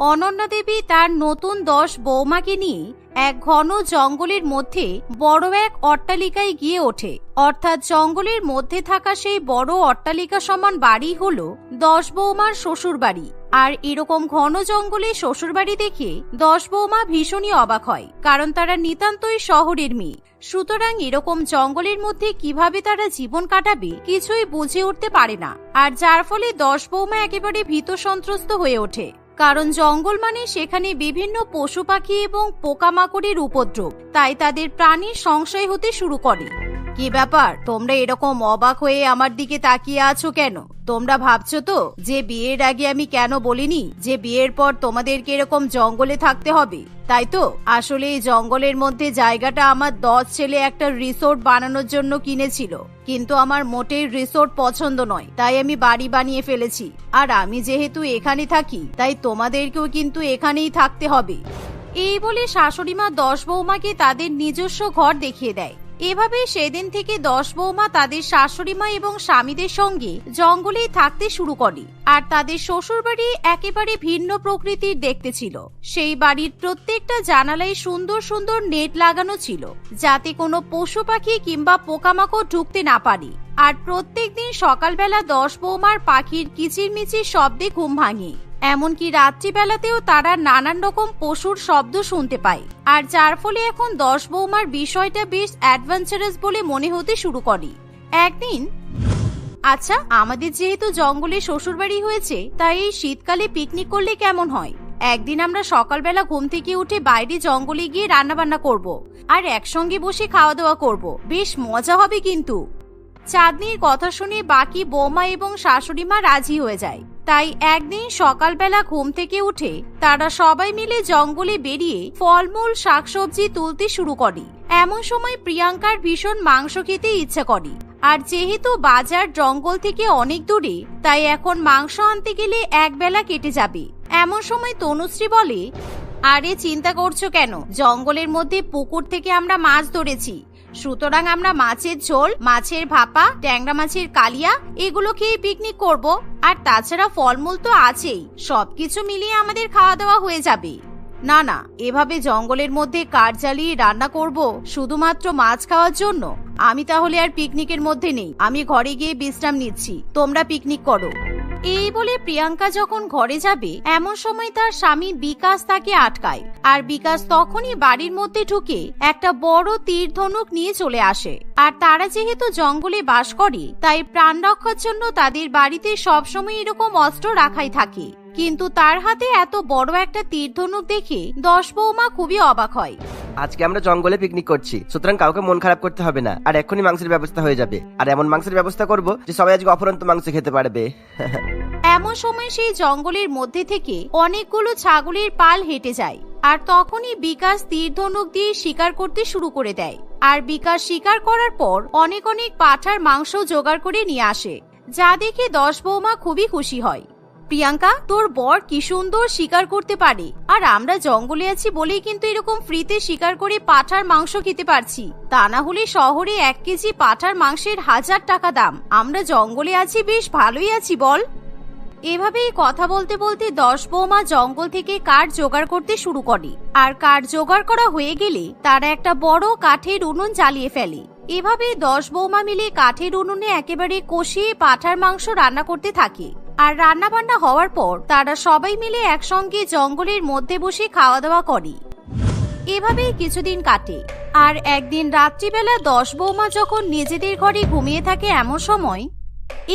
অনন্যা দেবী তার নতুন 10 বৌমাকে নিয়ে এক ঘন জঙ্গলের মধ্যে বড় এক অট্টালিকায় গিয়ে ওঠে। অর্থাৎ জঙ্গলের মধ্যে থাকা সেই বড় অট্টালিকা সমান বাড়ি হলো 10 বৌমার শ্বশুর বাড়ি। আর এরকম ঘন জঙ্গলে শ্বশুর বাড়ি দেখে 10 বৌমা ভীষণই অবাক হয়, কারণ তারা নিতান্তই শহরের মেয়ে। সুতরাং এরকম জঙ্গলের মধ্যে কিভাবে তারা জীবন কাটাবে কিছুই বুঝে উঠতে পারে না। আর যার ফলে 10 বৌমা একেবারে ভীত সন্ত্রস্ত হয়ে ওঠে, কারণ জঙ্গল মানে সেখানে বিভিন্ন পশু পাখি এবং পোকামাকড়ের উপদ্রব। তাই তাদের প্রাণীর সংশয় হতে শুরু করে। কি ব্যাপার, তোমরা এরকম অবাক হয়ে আমার দিকে তাকিয়ে আছো কেন? তোমরা ভাবছো তো যে বিয়ের আগে আমি কেন বলিনি যে বিয়ের পর তোমাদেরকে এরকম জঙ্গলে থাকতে হবে, তাই তো? আসলে এই জঙ্গলের মধ্যে জায়গাটা আমার 10 ছেলে একটা রিসোর্ট বানানোর জন্য কিনেছিল, কিন্তু আমার মোটেই রিসোর্ট পছন্দ নয়, তাই আমি বাড়ি বানিয়ে ফেলেছি। আর আমি যেহেতু এখানে থাকি তাই তোমাদেরকেও কিন্তু এখানেই থাকতে হবে। এই বলে শাশুড়িমা 10 বৌমাকে তাদের নিজস্ব ঘর দেখিয়ে দেয়। এভাবে সেদিন থেকে 10 বৌমা তাদের শাশুড়িমা এবং স্বামীদের সঙ্গে জঙ্গলেই থাকতে শুরু করে। আর তাদের শ্বশুর বাড়ি একেবারে ভিন্ন প্রকৃতির দেখতে ছিল। সেই বাড়ির প্রত্যেকটা জানালায় সুন্দর সুন্দর নেট লাগানো ছিল, যাতে কোনো পশু পাখি কিংবা পোকামাকড় ঢুকতে না পারে। আর প্রত্যেকদিন সকালবেলা 10 বৌমার পাখির কিচিরমিচির শব্দে ঘুম ভাঙে। এমনকি রাত্রিবেলাতেও তারা নানান রকম পশুর শব্দ শুনতে পায়। আর যার ফলে এখন 10 বৌমার বিষয়টা বেশ অ্যাডভেঞ্চারাস বলে মনে হতে শুরু করে। একদিন, আচ্ছা, আমাদের যেহেতু জঙ্গলে শ্বশুরবাড়ি হয়েছে তাই এই শীতকালে পিকনিক করলে কেমন হয়? একদিন আমরা সকালবেলা ঘুম থেকে উঠে বাইরে জঙ্গলে গিয়ে রান্না বান্না করব আর একসঙ্গে বসে খাওয়া দাওয়া করব, বেশ মজা হবে কিন্তু। চাঁদনির কথা শুনে বাকি বৌমা এবং শাশুড়িমা রাজি হয়ে যায়। তাই একদিন সকালবেলা ঘুম থেকে উঠে তারা সবাই মিলে জঙ্গলে বেরিয়ে ফলমূল শাকসবজি তুলতে শুরু করে। এমন সময় প্রিয়াঙ্কার ভীষণ মাংস খেতে ইচ্ছা করে। আর যেহেতু বাজার জঙ্গল থেকে অনেক দূরে, তাই এখন মাংস আনতে গেলে এক বেলা কেটে যাবে। এমন সময় তনুশ্রী বলে, আরে চিন্তা করছো কেন? জঙ্গলের মধ্যে পুকুর থেকে আমরা মাছ ধরেছি, সুতরাং আমরা মাছের ঝোল, মাছের ভাপা, ট্যাংরা মাছের কালিয়া এগুলো খেয়ে পিকনিক করব। আর তাছাড়া ফলমূল তো আছেই, সবকিছু মিলিয়ে আমাদের খাওয়া দাওয়া হয়ে যাবে। না না, এভাবে জঙ্গলের মধ্যে কাঠ জ্বালিয়ে রান্না করব শুধুমাত্র মাছ খাওয়ার জন্য? আমি তাহলে আর পিকনিকের মধ্যে নেই, আমি ঘরে গিয়ে বিশ্রাম নিচ্ছি, তোমরা পিকনিক করো। এই বলে প্রিয়াঙ্কা যখন ঘরে যাবে এমন সময় তার স্বামী বিকাশ তাকে আটকায়। আর বিকাশ তখনই বাড়ির মধ্যে ঢুকে একটা বড় তীর ধনুক নিয়ে চলে আসে। আর তারা যেহেতু জঙ্গলে বাস করে তাই প্রাণ রক্ষার জন্য তাদের বাড়িতে সবসময় এরকম অস্ত্র রাখাই থাকে। কিন্তু তার হাতে এত বড় একটা তীর ধনুক দেখে 10 বৌমা খুবই অবাক হয়। আজকে আমরা জঙ্গলে পিকনিক করছি, সুতরাং কাউকে মন খারাপ করতে হবে না, আর এক্ষুনি মাংসের ব্যবস্থা হয়ে যাবে। আর এমন মাংসের ব্যবস্থা করব যে সবাই আজকে অফুরন্ত মাংস খেতে পারবে। এমন সময় সেই জঙ্গলের মধ্যে থেকে অনেকগুলো ছাগলের পাল হেঁটে যায়। আর তখনই বিকাশ তীর ধনুক দিয়ে শিকার করতে শুরু করে দেয়। আর বিকাশ শিকার করার পর অনেক অনেক পাঁঠার মাংস জোগাড় করে নিয়ে আসে, যা দেখে 10 বৌমা খুবই খুশি হয়। প্রিয়াঙ্কা, তোর বর কি সুন্দর শিকার করতে পারে, আর আমরা জঙ্গলে আছি বলেই কিন্তু এরকম ফ্রিতে শিকার করে পাঁঠার মাংস খেতে পারছি। তা না হলে শহরে 1 কেজি পাঁঠার মাংসের 1000 টাকা দাম। আমরা জঙ্গলে আছি, বেশ ভালোই আছি বল। এভাবেই কথা বলতে বলতে 10 বৌমা জঙ্গল থেকে কাঠ জোগাড় করতে শুরু করে। আর কাঠ জোগাড় করা হয়ে গেলে তারা একটা বড় কাঠের উনুন জ্বালিয়ে ফেলে। এভাবে 10 বৌমা মিলে কাঠের উনুনে একেবারে কষিয়ে পাঁঠার মাংস রান্না করতে থাকে। আর রান্না বান্না হওয়ার পর তারা সবাই মিলে একসঙ্গে জঙ্গলের মধ্যে বসে খাওয়া দাওয়া করে। এভাবেই কিছুদিন কাটে। আর একদিন রাত্রিবেলা 10 বৌমা যখন নিজেদের ঘরে ঘুমিয়ে থাকে এমন সময়,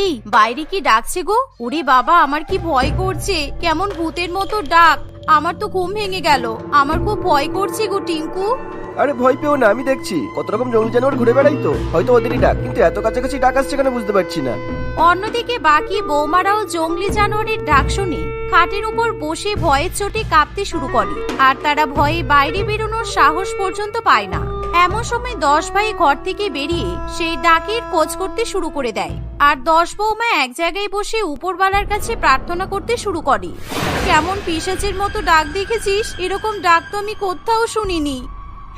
এই বাইরে কি ডাকছে গো? ওরে বাবা, আমার কি ভয় করছে, কেমন ভূতের মতো ডাক। আমার তো ঘুম ভেঙে গেল, আমার খুব ভয় করছে গো টিঙ্কু। আরে ভয় পেও না, আমি দেখছি কত রকম জঙ্গলি জানোয়ার ঘুরে বেড়াই, তো হয়তো ওদেরই ডাক, কিন্তু এত কাছাকাছি ডাক আসছে কেন বুঝতে পারছি না। অন্যদিকে বাকি বৌমারাও জঙ্গলি জানোয়ারের ডাক শুনে খাটের উপর বসে ভয়ের চোটে কাঁপতে শুরু করে। আর তারা ভয়ে বাইরে বেরোনোর সাহস পর্যন্ত পায় না। এমন সময় 10 ভাই ঘর থেকে বেরিয়ে সেই ডাকের খোঁজ করতে শুরু করে দেয়। আর 10 বৌমা এক জায়গায় বসে উপরওয়ালার কাছে প্রার্থনা করতে শুরু করে। কেমন পিশাচের মতো ডাক দেখেছিস? এরকম ডাক তো আমি কোথাও শুনিনি।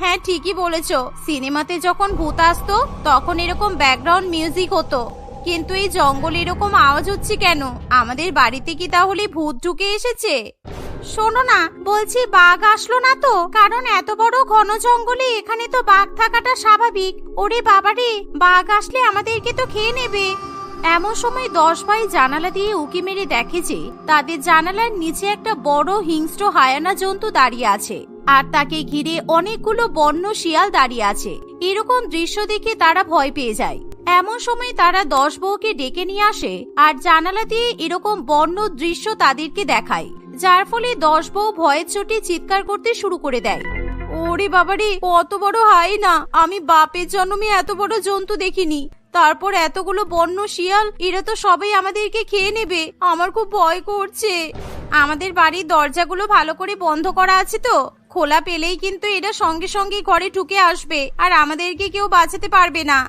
হ্যাঁ, ঠিকই বলেছ, সিনেমাতে যখন ভূত আসতো তখন এরকম ব্যাকগ্রাউন্ড মিউজিক হতো, কিন্তু এই জঙ্গলে এরকম আওয়াজ হচ্ছে কেন? আমাদের বাড়িতে কি তাহলে ভূত ঢুকে এসেছে? শোনো না, বলছি বাঘ আসলো না তো? কারণ এত বড় ঘন জঙ্গলে এখানে তো বাঘ থাকাটা স্বাভাবিক। ওরে বাবারে, বাঘ আসলে আমাদেরকে তো খেয়ে নেবে। এমন সময় 10 ভাই জানালা দিয়ে উকি মেরে দেখে যে তাদের জানালার নিচে একটা বড় হিংস্র হায়ানা জন্তু দাঁড়িয়ে আছে, আর তাকে ঘিরে অনেকগুলো বন্য শিয়াল দাঁড়িয়ে আছে। এরকম দৃশ্য দেখে তারা ভয় পেয়ে যায়। এমন সময় তারা 10 বউকে ডেকে নিয়ে আসে আর জানালা দিয়ে এরকম বন্য দৃশ্য তাদেরকে দেখায়, যার ফলে 10 বউ ভয়ের চোটে চিৎকার করতে শুরু করে দেয়। ওরে বাবারে, কত বড় হায়না! আমি বাপের জন্মে এত বড় জন্তু দেখিনি। তারপর এতগুলো বন্য শিয়াল, এরা তো সবাই আমাদেরকে খেয়ে নেবে। আমার খুব ভয় করছে। আমাদের বাড়ির দরজাগুলো ভালো করে বন্ধ করা আছে তো, খোলা পেলেই কিন্তু এরা সঙ্গে সঙ্গে ঘরে ঢুকে আসবে আর আমাদেরকে কেউ বাঁচাতে পারবে না।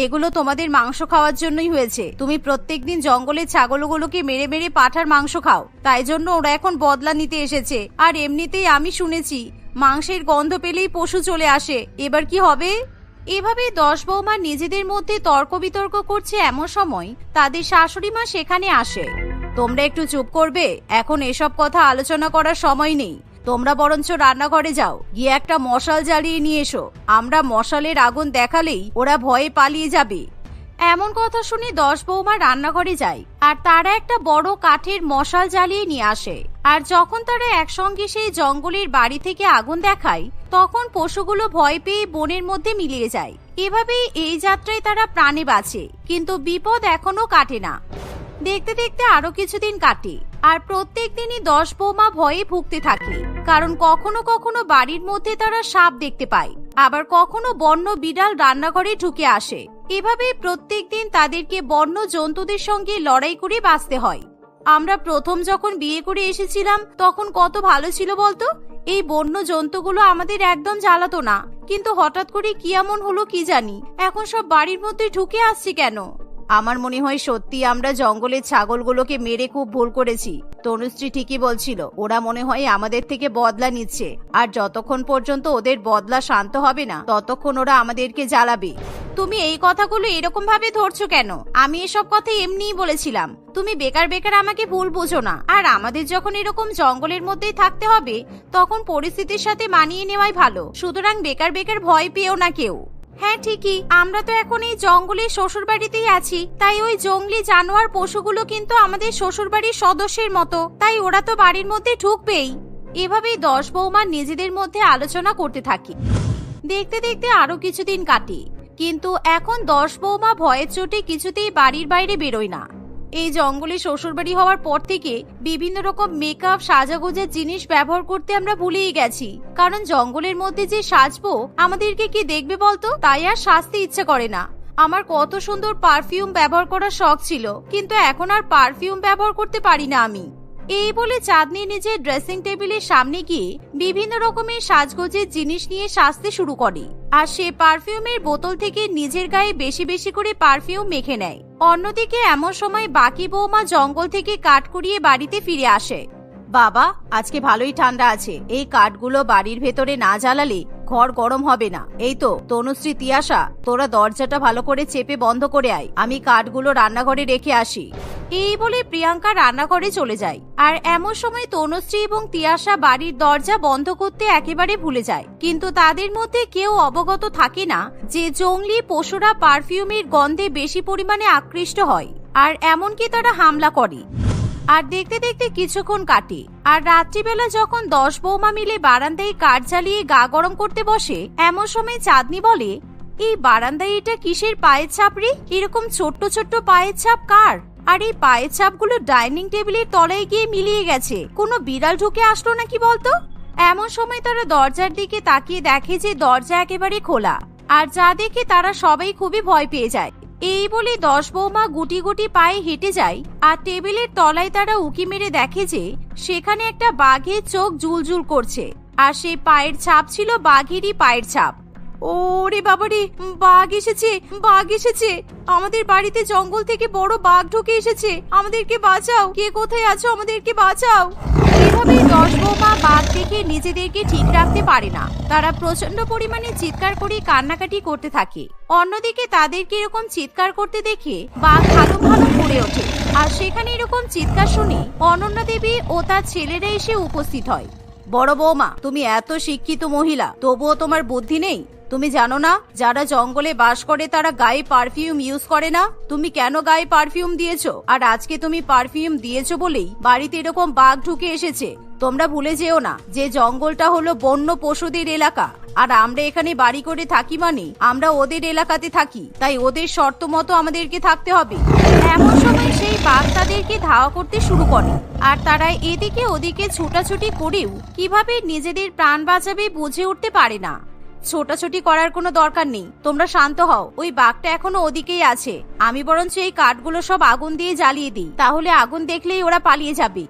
এগুলো তোমাদের মাংস খাওয়ার জন্যই হয়েছে। তুমি প্রত্যেকদিন জঙ্গলের ছাগলগুলোকে মেরে মেরে পাঁঠার মাংস খাও, তাই জন্য ওরা এখন বদলা নিতে এসেছে। আর এমনিতেই আমি শুনেছি মাংসের গন্ধ পেলেই পশু চলে আসে। এবার কি হবে? এভাবে 10 বৌমা নিজেদের মধ্যে তর্ক বিতর্ক করছে। এমন সময় তাদের শাশুড়ি মা সেখানে আসে। তোমরা একটু চুপ করবে? এখন এসব কথা আলোচনা করার সময় নেই। তোমরা বরঞ্চ রান্নাঘরে যাও, গিয়ে একটা মশাল জ্বালিয়ে নিয়ে এসো। আমরা মশালের আগুন দেখালেই ওরা ভয়ে পালিয়ে যাবে। এমন কথা শুনে 10 বৌমা রান্নাঘরে যায় আর তারা একটা বড় কাঠের মশাল জ্বালিয়ে নিয়ে আসে। আর যখন তারা একসঙ্গে সেই জঙ্গলের বাড়ি থেকে আগুন দেখায়, তখন পশুগুলো ভয় পেয়ে বনের মধ্যে মিলিয়ে যায়। এভাবেই এই যাত্রায় তারা প্রাণে বাঁচে, কিন্তু বিপদ এখনো কাটে না। দেখতে দেখতে আরো কিছুদিন কাটে আর প্রত্যেক দিনই 10 বৌমা ভয়ে ভুগতে থাকে। কারণ কখনো কখনো বাড়ির মধ্যে তারা সাপ দেখতে পায়, আবার কখনো বন্য বিড়াল রান্নাঘরে ঢুকে আসে। এভাবেই প্রত্যেক দিন তাদেরকে বন্য জন্তুদের সঙ্গে লড়াই করে বাঁচতে হয়। আমরা প্রথম যখন বিয়ে করে এসেছিলাম তখন কত ভালো ছিল বলতো? এই বন্য জন্তুগুলো আমাদের একদম জ্বালাতো না, কিন্তু হঠাৎ করে কি এমন হলো কি জানি, এখন সব বাড়ির মধ্যে ঢুকে আসছে কেন? আমার মনে হয় সত্যি আমরা জঙ্গলের ছাগলগুলোকে মেরে খুব ভুল করেছি। তনুশ্রী ঠিকই বলছিল, ওরা মনে হয় আমাদের থেকে বদলা নিচ্ছে, আর যতক্ষণ পর্যন্ত ওদের বদলা শান্ত হবে না ততক্ষণ ওরা আমাদেরকে জ্বালাবে। তুমি এই কথাগুলো এরকম ভাবে ধরছো কেন? আমি এসব কথা এমনিই বলেছিলাম। তুমি বেকার বেকার আমাকে ভুল বুঝো না। আর আমাদের যখন এরকম জঙ্গলের মধ্যেই থাকতে হবে, তখন পরিস্থিতির সাথে মানিয়ে নেওয়াই ভালো। সুতরাং বেকার বেকার ভয় পেও না কেউ। হ্যাঁ ঠিকই, আমরা তো এখন এই জঙ্গলের শ্বশুর বাড়িতেই আছি, তাই ওই জঙ্গলি জানোয়ার পশুগুলো কিন্তু আমাদের শ্বশুর বাড়ির সদস্যের মতো, তাই ওরা তো বাড়ির মধ্যে ঢুকবেই। এভাবেই 10 বৌমা নিজেদের মধ্যে আলোচনা করতে থাকে। দেখতে দেখতে আরো কিছুদিন কাটে, কিন্তু এখন 10 বৌমা ভয়ের চোটে কিছুতেই বাড়ির বাইরে বেরোয় না। এই জঙ্গলে শ্বশুরবাড়ি হওয়ার পর থেকে বিভিন্ন রকম মেকআপ, সাজাগোজার জিনিস ব্যবহার করতে আমরা ভুলেই গেছি। কারণ জঙ্গলের মধ্যে যে সাজবো, আমাদেরকে কি দেখবে বলতো? তাই আর সাজতে ইচ্ছে করে না। আমার কত সুন্দর পারফিউম ব্যবহার করার শখ ছিল, কিন্তু এখন আর পারফিউম ব্যবহার করতে পারি না আমি। এই বলে চাঁদনি নিজের ড্রেসিং টেবিলের সামনে গিয়ে বিভিন্ন রকমের সাজগোজের জিনিস নিয়ে সাজতে শুরু করে। আর সে পারফিউমের বোতল থেকে নিজের গায়ে বেশি বেশি করে পারফিউম মেখে নেয়। অন্যদিকে এমন সময় বাকি বৌমা জঙ্গল থেকে কাঠ কুড়িয়ে বাড়িতে ফিরে আসে। বাবা, আজকে ভালোই ঠান্ডা আছে। এই কাঠগুলো বাড়ির ভেতরে না জ্বালালে ঘর গরম হবে না। এই তো তনুশ্রী, তিয়াশা, তোরা দরজাটা ভালো করে চেপে বন্ধ করে আয়। আমি কাঠগুলো রান্নাঘরে রেখে আসি। এই বলে প্রিয়াঙ্কা রান্নাঘরে চলে যায়। আর এমন সময় তনুশ্রী এবং তিয়াশা বাড়ির দরজা বন্ধ করতে একেবারে ভুলে যায়। কিন্তু তাদের মধ্যে কেউ অবগত থাকে না যে জঙ্গলি পশুরা পারফিউমের গন্ধে বেশি পরিমাণে আকৃষ্ট হয়, আর এমনকি তারা হামলা করে। আর দেখতে দেখতে কিছুক্ষণ কাটে। আর রাত্রিবেলা যখন 10 বৌমা মিলে বারান্দায় কাঠ জ্বালিয়ে গা গরম করতে বসে, এমন সময় চাঁদনি বলে, এই বারান্দায় এটা কিসের পায়ের ছাপ রে? এরকম ছোট্ট ছোট্ট পায়ের ছাপ কার? আর এই পায়ের ছাপগুলো ডাইনিং টেবিলের তলায় গিয়ে মিলিয়ে গেছে। কোনো বিড়াল ঢুকে আসলো নাকি বলতো? এমন সময় তারা দরজার দিকে তাকিয়ে দেখে যে দরজা একেবারে খোলা। আর যা দেখে তারা সবাই খুবই ভয় পেয়ে যায়। এই বলে 10 বৌমা গুটি গুটি পায়ে হেঁটে যায়। আর টেবিলের তলায় তারা উকি মেরে দেখে যে সেখানে একটা বাঘের চোখ জুলজুল করছে, আর সেই পায়ের ছাপ ছিল বাঘেরই পায়ের ছাপ। ওরে বাবারে, বাঘ এসেছে, বাঘ এসেছে! আমাদের বাড়িতে জঙ্গল থেকে বড় বাঘ ঢুকে এসেছে। আমাদেরকে বাঁচাও! কে কোথায় আছো? আমাদেরকে বাঁচাও! এভাবেই 10 বৌমা বাঘ দেখে নিজেদেরকে ঠিক রাখতে পারে না। তারা প্রচন্ড পরিমাণে চিৎকার করে কান্নাকাটি করতে থাকে। অন্যদিকে তাদেরকে এরকম চিৎকার করতে দেখে বাঘ ভালো ভালো পড়ে ওঠে। আর সেখানে এরকম চিৎকার শুনে অনন্যা দেবী ও তার ছেলেরা এসে উপস্থিত হয়। বড় বৌমা, তুমি এত শিক্ষিত মহিলা, তবুও তোমার বুদ্ধি নেই? তুমি জানো না যারা জঙ্গলে বাস করে তারা গায়ে পারফিউম ইউজ করে না? তুমি কেন গায়ে পারফিউম দিয়েছো? আর আজকে তুমি পারফিউম দিয়েছো বলেই বাড়িতে এরকম বাঘ ঢুকে এসেছে। তোমরা ভুলে যেও না যে জঙ্গলটা হলো বন্য পশুদের এলাকা, আর আমরা এখানে বাড়ি করে থাকি মানে আমরা ওদের এলাকাতে থাকি, তাই ওদের শর্ত মতো আমাদেরকে থাকতে হবে। এমন সময় সেই বাঘ তাদেরকে ধাওয়া করতে শুরু করে, আর তারা এদিকে ওদিকে ছোটাছুটি করেও কিভাবে নিজেদের প্রাণ বাঁচাবে বুঝে উঠতে পারে না। ছোটাছুটি করার কোনো দরকার নেই, তোমরা শান্ত হও। ওই বাঘটা এখনো ওদিকেই আছে। আমি বরঞ্চ এই কাঠগুলো সব আগুন দিয়ে জ্বালিয়ে দিই, তাহলে আগুন দেখলেই ওরা পালিয়ে যাবে।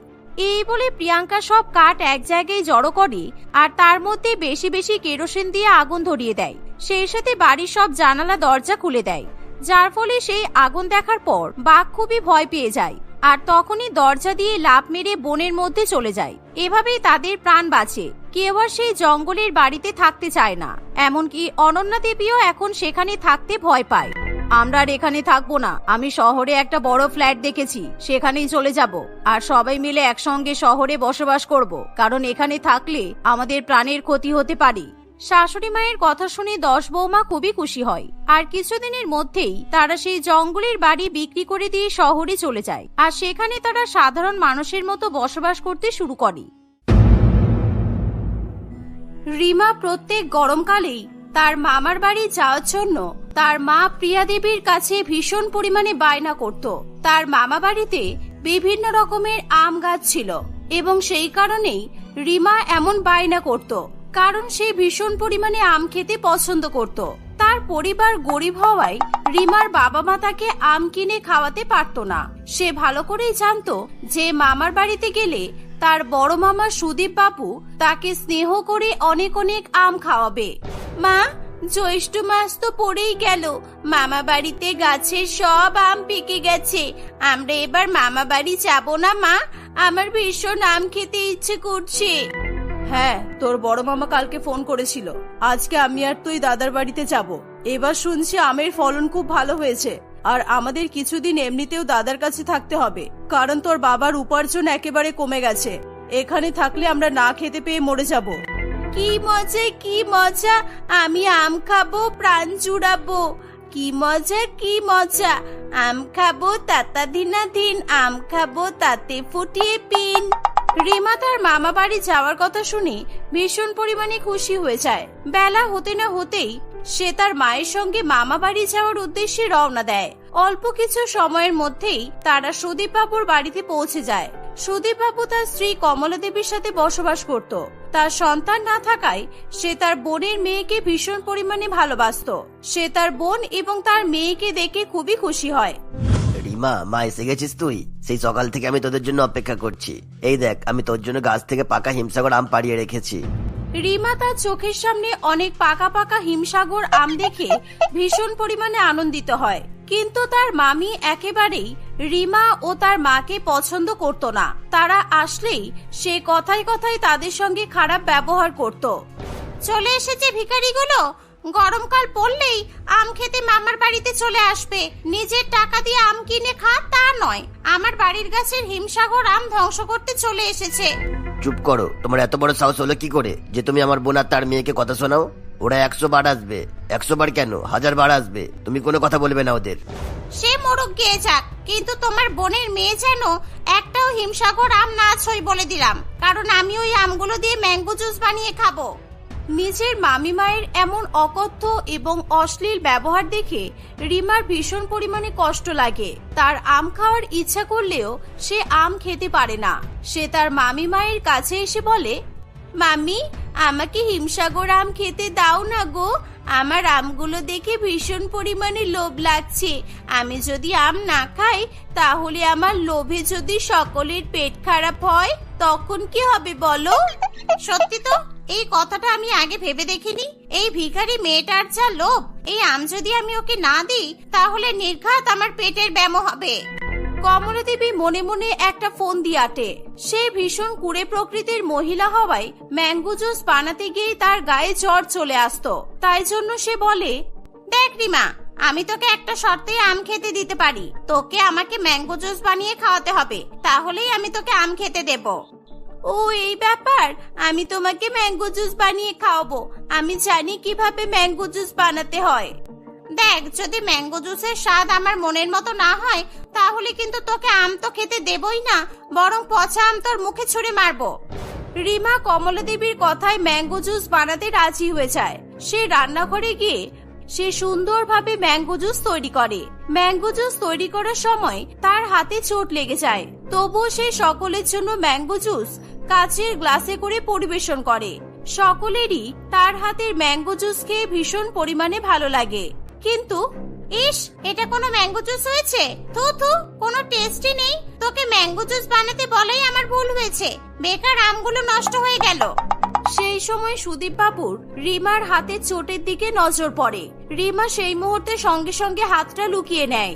এই বলে প্রিয়াঙ্কা সব কাঠ এক জায়গায় জড়ো করে আর তার মধ্যে বেশি বেশি কেরোসিন দিয়ে আগুন ধরিয়ে দেয়। সেই সাথে বাড়ির সব জানালা দরজা খুলে দেয়, যার ফলে সেই আগুন দেখার পর বাঘ খুবই ভয় পেয়ে যায় আর তখনই দরজা দিয়ে লাফ মেরে বনের মধ্যে চলে যায়। এভাবেই তাদের প্রাণ বাঁচে। কেউ আর সেই জঙ্গলের বাড়িতে থাকতে চায় না, এমনকি অনন্যা দেবীও এখন সেখানে থাকতে ভয় পায়। আমরা আর এখানে থাকবো না, আমি শহরে একটা বড় ফ্ল্যাট দেখেছি, সেখানেই চলে যাব আর সবাই মিলে একসঙ্গে শহরে বসবাস করব, কারণ এখানে থাকলে আমাদের প্রাণের ক্ষতি হতে পারে। শাশুড়ি মায়ের কথা শুনে 10 বৌমা খুবই খুশি হয় আর কিছুদিনের মধ্যেই তারা সেই জঙ্গলের বাড়ি বিক্রি করে দিয়ে শহরে চলে যায় আর সেখানে তারা সাধারণ মানুষের মতো বসবাস করতে শুরু করে। রিমা প্রত্যেক গরমকালেই তার মামার বাড়ি যাওয়ার জন্য তার মা প্রিয়া দেবীর কাছে ভীষণ পরিমাণে বায়না করত। তার মামা বাড়িতে বিভিন্ন রকমের আম গাছ ছিল এবং সেই কারণেই রিমা এমন বায়না করত, কারণ সে ভীষণ পরিমাণে আম খেতে পছন্দ করত। তার পরিবার গরিব হওয়ায় রিমার বাবা মা তাকে আম কিনে খাওয়াতে পারত না। সে ভালো করেই জানতো যে মামার বাড়িতে গেলে তার বড় মামা সুদীপ বাবু তাকে স্নেহ করে অনেক অনেক আম খাওয়াবে। মা, জ্যৈষ্ঠ মাস তো পড়েই গেল, মামা বাড়িতে গাছের সব আম পেকে গেছে, আমরা এবার মামা বাড়ি যাব না মা? আমার ভীষণ আম খেতে ইচ্ছে করছে। হ্যাঁ, তোর বড় মামা কালকে ফোন করেছিল, আজকে আমি আর তুই দাদার বাড়িতে যাব। এবার শুনছি আমের ফলন খুব ভালো হয়েছে, আর আমাদের কিছুদিন এমনিতেও দাদার কাছে থাকতে হবে, কারণ তোর বাবার উপার্জন একেবারে কমে গেছে। এখানে থাকলে আমরা না খেতে পেয়ে মরে যাব। কি মজা, কি মজা, আমি আম খাবো, প্রাণ জুড়াবো। কি মজা, কি মজা, আম খাবো তাতা দিনা দিন, আম খাবো তাতে ফুটিয়ে পিন। রিমা তার মামা বাড়ি যাওয়ার কথা শুনে ভীষণ পরিমাণে খুশি হয়ে যায়। বেলা হতে না হতেই সে তার মায়ের সঙ্গে মামা বাড়ি যাওয়ার উদ্দেশ্যে রওনা দেয়। অল্প কিছু সময়ের মধ্যেই তারা সুদীপ বাবুর বাড়িতে পৌঁছে যায়। সুদীপ বাবু তার স্ত্রী কমলা দেবীর সাথে বসবাস করত। তার সন্তান না থাকায় সে তার বোনের মেয়েকে ভীষণ পরিমাণে ভালোবাসতো। সে তার বোন এবং তার মেয়েকে দেখে খুবই খুশি হয়। রিমা, মা এসে গেছিস তুই? সেই সকাল থেকে আমি তোদের জন্য অপেক্ষা করছি। এই দেখ, আমি তোর জন্য গাছ থেকে পাকা হিমসাগর আম পাড়িয়ে রেখেছি। রিমা তার চোখের সামনে অনেক পাকা পাকা হিমসাগর আম দেখে ভীষণ পরিমাণে আনন্দিত হয়, কিন্তু তার মামি একেবারেই রিমা ও তার মাকে পছন্দ করত না। তারা আসলেই সে কথায় কথায় তাদের সঙ্গে খারাপ ব্যবহার করত। চলে এসেছে ভিখারিগুলো, গরমকাল পড়লেই আম খেতে মামার বাড়িতে চলে আসবে। নিজের টাকা দিয়ে আম কিনে খা তা নয়, আমার বাড়ির গাছের হিমসাগর আম ধ্বংস করতে চলে এসেছে। চুপ করো, তোমার এত বড় সাহস হলো কি করে যে তুমি আমার বোন আর তার মেয়েকে কথা শোনাও? ওরা 100 বার আসবে, 100 বার কেন 1000 বার আসবে, তুমি কোনো কথা বলবে না ওদের। সে মোরগ গিয়ে যাক, কিন্তু তোমার বোনের মেয়ে যেন একটাও হিমসাগর আম না ছই বলে দিলাম, কারণ আমি ওই আমগুলো দিয়ে ম্যাঙ্গো জুস বানিয়ে খাবো। নিজের মামি মায়ের এমন অকথ্য এবং অশ্লীল ব্যবহার দেখে রিমার ভীষণ পরিমাণে কষ্ট লাগে। তার আম খাওয়ার ইচ্ছা করলেও সে আম খেতে পারে না। সে তার মামি মায়ের কাছে এসে বলে, মামি, আমাকে হিমসাগর আম খেতে দাও না গো, আমার আমগুলো দেখে ভীষণ পরিমাণে লোভ লাগছে। আমি যদি আম না খাই তাহলে আমার লোভে যদি সকলের পেট খারাপ হয় তখন কি হবে বলো? সত্যি তো, এই কথাটা আমি আগে ভেবে দেখিনি। এই ভিখারি মেয়েটার যা লোভ, এই আম যদি আমি ওকে না দিই তাহলে নির্ঘাত আমার পেটের ব্যামো হবে। কমলা দেবী মনে মনে একটা ফোন দিয়ে আটে। সে ভীষণ কুড়ে প্রকৃতির মহিলা হওয়ায় ম্যাঙ্গো জুস বানাতে গিয়ে তার গায়ে জ্বর চলে আসতো। তাই জন্য সে বলে, দেখ রিমা, আমি তোকে একটা শর্তে আম খেতে দিতে পারি। তোকে আমাকে ম্যাঙ্গো জুস বানিয়ে খাওয়াতে হবে, তাহলেই আমি তোকে আম খেতে দেব। ও এই ব্যাপার, আমি তোমাকে ম্যাঙ্গো জুস বানিয়ে খাওয়াবো। আমি জানি কিভাবে ম্যাঙ্গো জুস বানাতে হয়। দেখ, যদি ম্যাঙ্গো জুসের স্বাদ আমার মনের মতো না হয়, তাহলে কিন্তু তোকে আম তো খেতে দেবই না, বরং পচা আম তোর মুখে ছুঁড়ে মারবো। রিমা কমলা দেবীর কথায় ম্যাঙ্গো জুস বানাতে রাজি হয়ে যায়। সে রান্নাঘরে গিয়ে সে সুন্দরভাবে ম্যাঙ্গো জুস তৈরি করে। ম্যাঙ্গো জুস তৈরি করার সময় তার হাতে চোট লেগে যায়, তবুও সে সকলের জন্য ম্যাঙ্গো জুস কাচের গ্লাসে করে পরিবেশন করে। সকলেরই তার হাতের ম্যাঙ্গো জুস খেয়ে ভীষণ পরিমাণে ভালো লাগে। কিন্তু ইস, এটা কোনো ম্যাঙ্গো জুস হয়েছে? থু থু, কোনো টেস্টই নেই। তোকে ম্যাঙ্গো জুস বানাতে বলেই আমার ভুল হয়েছে, বেকার আমগুলো নষ্ট হয়ে গেল। সেই সময় সুদীপ বাবুর রিমার হাতে চোটের দিকে নজর পড়ে। রিমা সেই মুহূর্তে সঙ্গে সঙ্গে হাতটা লুকিয়ে নেয়।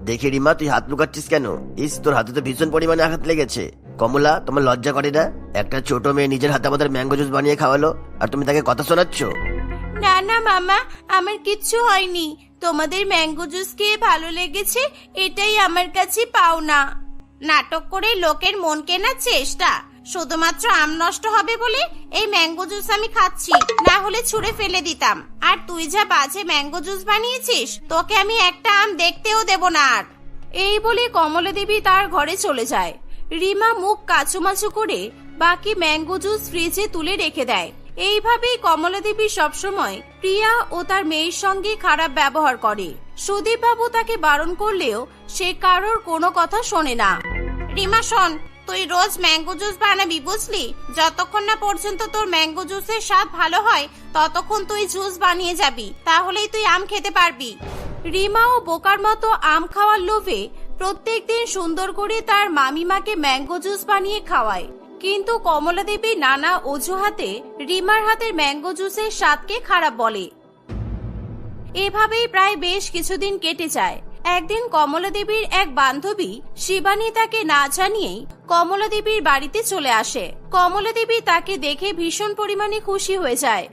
দেখি রিমা, তুই হাত লুকাচ্ছিস কেন? ইস, তোর হাতে তো ভীষণ পরিমাণে আঘাত লেগেছে। কমলা, তোমার লজ্জা করে না? একটা ছোট মেয়ে নিজের হাতে আমাদের ম্যাঙ্গো জুস বানিয়ে খাওয়ালো, আর তুমি তাকে কথা শোনাচ্ছ? না না মামা, আমার কিচ্ছু হয়নি। তোমাদের ম্যাঙ্গো জুস খেয়ে ভালো লেগেছে, এটাই আমার কাছে পাওনা। নাটক করে লোকের মন কেনার চেষ্টা। শুধুমাত্র আম নষ্ট হবে বলে এই ম্যাঙ্গো জুস আমি খাচ্ছি, না হলে ছুঁড়ে ফেলে দিতাম। আর তুই যা বাজে ম্যাঙ্গো জুস বানিয়েছিস, তোকে আমি একটা আম দেখতেও দেব না। আর এই বলে কমলা দেবী তার ঘরে চলে যায়। রিমা মুখ কাচুমাচু করে বাকি ম্যাঙ্গো জুস ফ্রিজে তুলে রেখে দেয়। এইভাবেই কমলা দেবী সবসময় প্রিয়া ও তার মেয়ের সঙ্গে খারাপ ব্যবহার করে। সুদীপ বাবু তাকে বারণ করলেও সে কারোর কোনো কথা শোনে না। রিমা শোন, তুই রোজ ম্যাঙ্গো জুস বানাবি, বুঝলি? যতক্ষণ না পর্যন্ত তোর ম্যাঙ্গো জুসের স্বাদ ভালো হয়, ততক্ষণ তুই জুস বানিয়ে যাবি, তাহলেই তুই আম খেতে পারবি। রিমাও বোকার মতো আম খাওয়ার লোভে প্রত্যেকদিন সুন্দর করে তার মামিমাকে ম্যাঙ্গো জুস বানিয়ে খাওয়ায়। কিন্তু কমলা দেবী নানা অজুহাতে রিমার হাতের ম্যাঙ্গো জুসের স্বাদকে খারাপ বলে। এভাবেই প্রায় বেশ কিছুদিন কেটে যায়। একদিন কমলা দেবীর এক বান্ধবী শিবানী তাকে না জানিয়েই কমলা দেবীর বাড়িতে চলে আসে। কমলা দেবী তাকে দেখে ভীষণ পরিমাণে খুশি হয়ে যায়।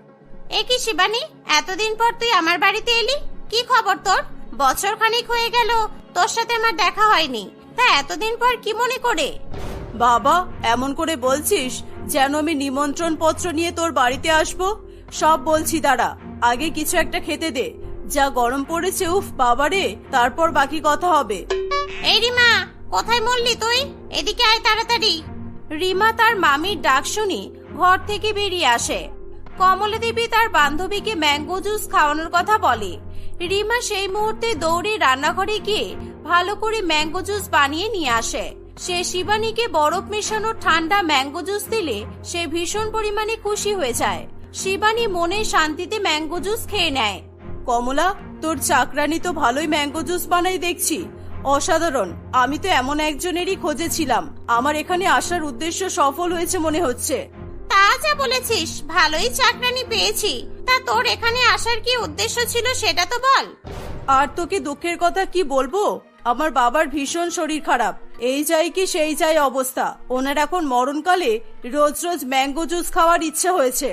এ কি শিবানী, এতদিন পর তুই আমার বাড়িতে এলি? কি খবর তোর? বছর খানিক হয়ে গেল তোর সাথে আমার দেখা হয়নি, তা এতদিন পর কি মনে করে? বাবা, এমন করে বলছিস যেন আমি নিমন্ত্রণ পত্র নিয়ে তোর বাড়িতে আসবো। সব বলছি, দাঁড়া, আগে কিছু একটা খেতে দে। যা গরম পড়েছে, উফ বাবারে, তারপর বাকি কথা হবে। এই রিমা, কোথায় মরলি তুই? এদিকে আয় তাড়াতাড়ি। রিমা তার মামির ডাক শুনে ঘর থেকে বেরিয়ে আসে। কমলা দেবী তার বান্ধবীকে ম্যাঙ্গো জুস খাওয়ানোর কথা বলে। রিমা সেই মুহূর্তে দৌড়ে রান্নাঘরে গিয়ে ভালো করে ম্যাঙ্গো জুস বানিয়ে নিয়ে আসে। সে শিবানীকে বরফ মেশানো ঠান্ডা ম্যাঙ্গো জুস দিলে সে ভীষণ পরিমাণে খুশি হয়ে যায়। শিবানী মনে শান্তিতে ম্যাঙ্গো জুস খেয়ে নেয়। কমলা, তোর চাকরানি তো ভালোই ম্যাঙ্গো জুস বানাই দেখছি। অসাধারণ, আমি তো এমন একজনেরই খোঁজে ছিলাম। আমার এখানে আসার উদ্দেশ্য সফল হয়েছে মনে হচ্ছে। তা যা বলেছিস, ভালোই চাকরানি পেয়েছি। তা তোর এখানে আসার কি উদ্দেশ্য ছিল সেটা তো বল। আর তোকে দুঃখের কথা কি বলবো, আমার বাবার ভীষণ শরীর খারাপ। এই যাই কি সেই যাই অবস্থা। ওনার এখন মরণকালে রোজ রোজ ম্যাঙ্গো জুস খাওয়ার ইচ্ছা হয়েছে।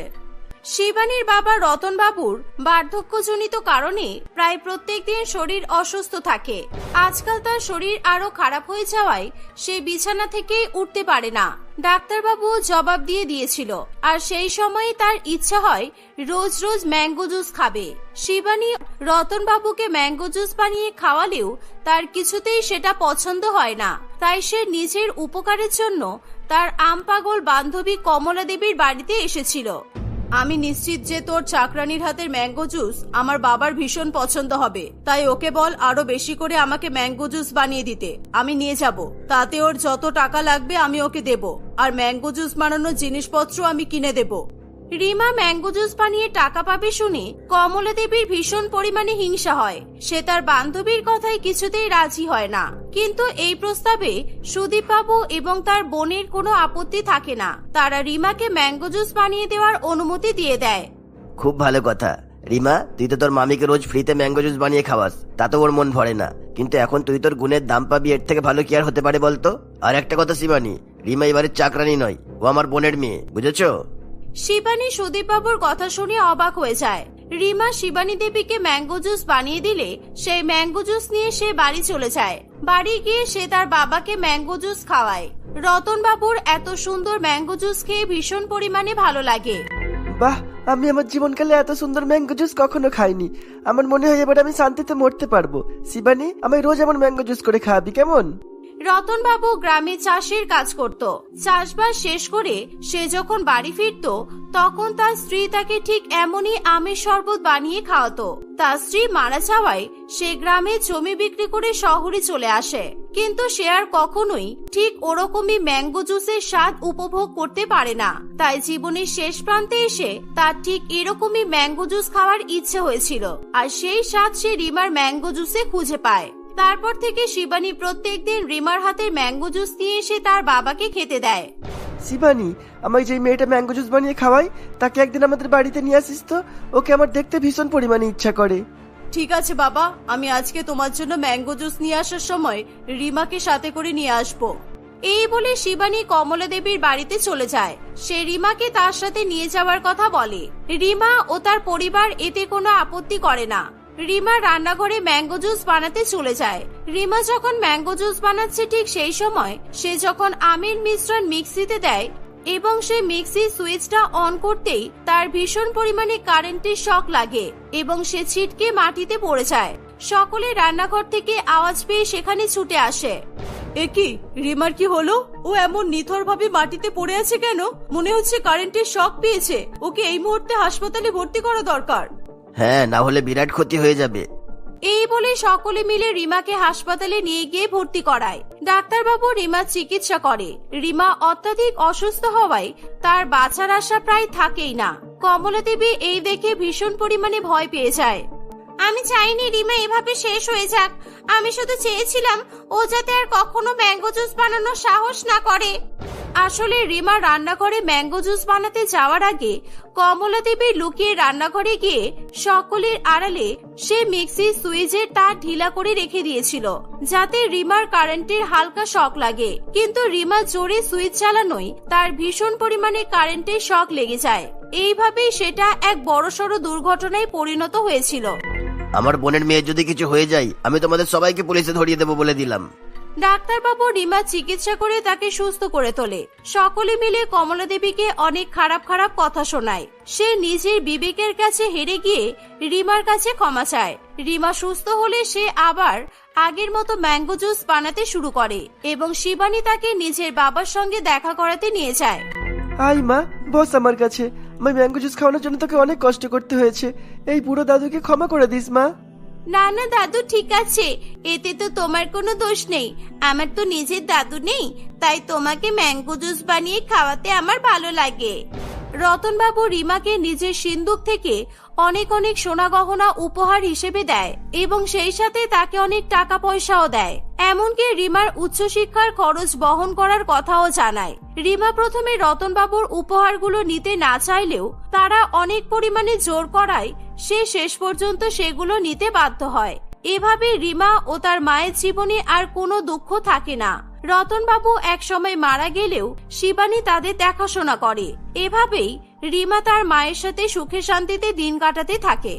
শিবানীর বাবা রতন বাবুর বার্ধক্যজনিত কারণে প্রায় প্রত্যেকদিন শরীর অসুস্থ থাকে। আজকাল তার শরীর আরো খারাপ হয়ে যাওয়ায় সে বিছানা থেকে উঠতে পারে না। ডাক্তারবাবু জবাব দিয়ে দিয়েছিল, আর সেই সময় তার ইচ্ছা হয় রোজ রোজ ম্যাঙ্গো জুস খাবে। শিবানী রতন বাবুকে ম্যাঙ্গো জুস বানিয়ে খাওয়ালেও তার কিছুতেই সেটা পছন্দ হয় না। তাই সে নিজের উপকারের জন্য তার আম পাগল বান্ধবী কমলা দেবীর বাড়িতে এসেছিল। আমি নিশ্চিত যে তোর চাকরানির হাতের ম্যাঙ্গো জুস আমার বাবার ভীষণ পছন্দ হবে। তাই ওকে বল আরো বেশি করে আমাকে ম্যাঙ্গো জুস বানিয়ে দিতে। আমি নিয়ে যাব, তাতে ওর যত টাকা লাগবে আমি ওকে দেব। আর ম্যাঙ্গো জুস বানানোর জিনিসপত্র আমি কিনে দেব। রিমা ম্যাঙ্গো জুস বানিয়ে টাকা পাবে শুনে কমলা দেবীর ভীষণ পরিমাণে হিংসা হয়। সে তার বান্ধবীর কথায় কিছুতেই রাজি হয় না। কিন্তু এই প্রস্তাবে সুদীপ বাবু এবং তার বোনের কোনো আপত্তি থাকে না। তারা রিমাকে ম্যাঙ্গো জুস বানিয়ে দেওয়ার অনুমতি দিয়ে দেয়। খুব ভালো কথা রিমা, তুই তো তোর মামিকে রোজ ফ্রিতে ম্যাঙ্গো জুস বানিয়ে খাওয়াস, তা তো ওর মন ভরে না। কিন্তু এখন তুই তোর গুণের দাম পাবি, এর থেকে ভালো কি আর হতে পারে বলতো? আর একটা কথা শিবানী, রিমা এবারের চাকরানি নয়, ও আমার বোনের মেয়ে, বুঝেছো? শিবানী সুদীপ বাবুর কথা শুনে অবাক হয়ে যায়। রিমা শিবানী দেবীকে ম্যাঙ্গো জুস বানিয়ে দিলে সেই ম্যাঙ্গো জুস নিয়ে সে বাড়ি চলে যায়। বাড়ি গিয়ে সে তার বাবাকে ম্যাঙ্গো জুস খাওয়ায়। রতন বাবুর এত সুন্দর ম্যাঙ্গো জুস খেয়ে ভীষণ পরিমাণে ভালো লাগে। বাহ, আমি আমার জীবনকালে এত সুন্দর ম্যাঙ্গো জুস কখনো খাইনি। আমার মনে হয় এবার আমি শান্তিতে মরতে পারবো। শিবানী, আমায় রোজ এমন ম্যাঙ্গো জুস করে খাওয়াবি, কেমন? রতন বাবু গ্রামে চাষের কাজ করত। চাষবাস শেষ করে সে যখন বাড়ি ফিরত তখন তার স্ত্রী তাকে ঠিক এমনই আমের শরবত বানিয়ে খাওয়াতো। তার স্ত্রী মারা যাওয়ায় সে গ্রামে জমি বিক্রি করে শহরে চলে আসে, কিন্তু সে আর কখনোই ঠিক ওরকমই ম্যাঙ্গো জুসের স্বাদ উপভোগ করতে পারে না। তাই জীবনের শেষ প্রান্তে এসে তার ঠিক এরকমই ম্যাঙ্গো জুস খাওয়ার ইচ্ছে হয়েছিল, আর সেই স্বাদ সে রিমার ম্যাঙ্গো জুসে খুঁজে পায়। তারপর থেকে শিবানী প্রত্যেকদিন রিমার হাতের ম্যাঙ্গো জুস নিয়ে এসে তার বাবাকে খেতে দেয়। শিবানী, আমায় যে মেয়েটা ম্যাঙ্গো জুস বানিয়ে খাওয়াই তাকে একদিন আমাদের বাড়িতে নিয়ে আসিস তো, ওকে আমার দেখতে ভীষণ পরিমাণে ইচ্ছা করে। ঠিক আছে বাবা, আমি আজকে তোমার জন্য ম্যাঙ্গো জুস নিয়ে আসার সময় রিমাকে সাথে করে নিয়ে আসবো। এই বলে শিবানী কমলা দেবীর বাড়িতে চলে যায়। সে রিমাকে তার সাথে নিয়ে যাওয়ার কথা বলে। রিমা ও তার পরিবার এতে কোনো আপত্তি করে না। রিমা রান্নাঘরে ম্যাঙ্গো জুস বানাতে চলে যায়। রিমা যখন ম্যাঙ্গো জুস বানাচ্ছে ঠিক সেই সময় সে যখন আমের মিশ্রণ মিক্সিতে দেয় এবং সে মিক্সির সুইচটা অন করতেই তার ভীষণ পরিমাণে কারেন্টের শক লাগে এবং সে ছিটকে মাটিতে পড়ে যায়। সকলে রান্নাঘর থেকে আওয়াজ পেয়ে সেখানে ছুটে আসে। একি, রিমার কি হলো? ও এমন নিথর ভাবে মাটিতে পড়ে আছে কেন? মনে হচ্ছে কারেন্টের শক পেয়েছে। ওকে এই মুহূর্তে হাসপাতালে ভর্তি করা দরকার। হ্যাঁ, না হলে বিরাট ক্ষতি হয়ে যাবে। এই বলে সকলে মিলে রিমাকে হাসপাতালে নিয়ে গিয়ে ভর্তি করায়। ডাক্তারবাবু রিমার চিকিৎসা করে। রিমা অত্যাধিক অসুস্থ হওয়ায় তার বাঁচার আশা প্রায় থাকেই না। কমলা দেবী এই দেখে ভীষণ পরিমাণে ভয় পেয়ে যায়। আমি চাইনি রিমা এভাবে শেষ হয়ে যাক। আমি শুধু চেয়েছিলাম ও যাতে আর কখনো ম্যাঙ্গো জুস বানানোর সাহস না করে। আসলে রিমা রান্নাঘরে ম্যাঙ্গো জুস বানাতে যাওয়ার আগে কমলা দেবী লুকিয়ে রান্নাঘরে গিয়ে সকলের আড়ালে সে মিক্সির সুইচের তার ঢিলা করে রেখে দিয়েছিল, যাতে রিমার কারেন্টের হালকা শক লাগে। কিন্তু রিমা জোরে সুইচ চালানোই তার ভীষণ পরিমাণে কারেন্টের শক লেগে যায়। এইভাবেই সেটা এক বড়সড় দুর্ঘটনায় পরিণত হয়েছিল। আমার বোনের মেয়ের যদি কিছু হয়ে যায় আমি তোমাদের সবাইকে পুলিশে ধরিয়ে দেবো বলে দিলাম। ডাক্তারবাবু রিমার চিকিৎসা করে তাকে সুস্থ করে তোলে। সকলে মিলে কমলা দেবীকে অনেক খারাপ খারাপ কথা শোনায়। সে নিজের বিবেকের কাছে হেরে গিয়ে রিমার কাছে ক্ষমা চায়। রিমা সুস্থ হলে সে আবার আগের মতো ম্যাঙ্গো জুস বানাতে শুরু করে এবং শিবানী তাকে নিজের বাবার সঙ্গে দেখা করাতে নিয়ে যায়। আই মা, বস আমার কাছে। আমি ম্যাঙ্গো জুস খাওয়ানোর জন্য তোকে অনেক কষ্ট করতে হয়েছে। এই বুড়ো দাদুকে ক্ষমা করে দিস মা। না না দাদু, ঠিক আছে, এতে তো তোমার কোনো দোষ নেই। আমার তো নিজের দাদু নেই, তাই তোমাকে ম্যাঙ্গো জুস বানিয়ে খাওয়াতে আমার ভালো লাগে। রতনবাবু রিমাকে নিজের সিন্দুক থেকে অনেক অনেক সোনা গহনা উপহার হিসেবে দেয় এবং সেই সাথে তাকে অনেক টাকা পয়সাও দেয়। এমনকি রিমার উচ্চশিক্ষার খরচ বহন করার কথাও জানায়। রিমা প্রথমে রতনবাবুর উপহারগুলো নিতে না চাইলেও তারা অনেক পরিমাণে জোর করায় সে শেষ পর্যন্ত সেগুলো নিতে বাধ্য হয়। এভাবে রিমা ও তার মায়ের জীবনে আর কোনো দুঃখ থাকে না। রতনবাবু এক সময় মারা গেলেও শিবানী তাদের দেখাশোনা করে। এভাবেই রিমা তার মায়ের সাথে সুখে শান্তিতে দিন কাটাতে থাকে।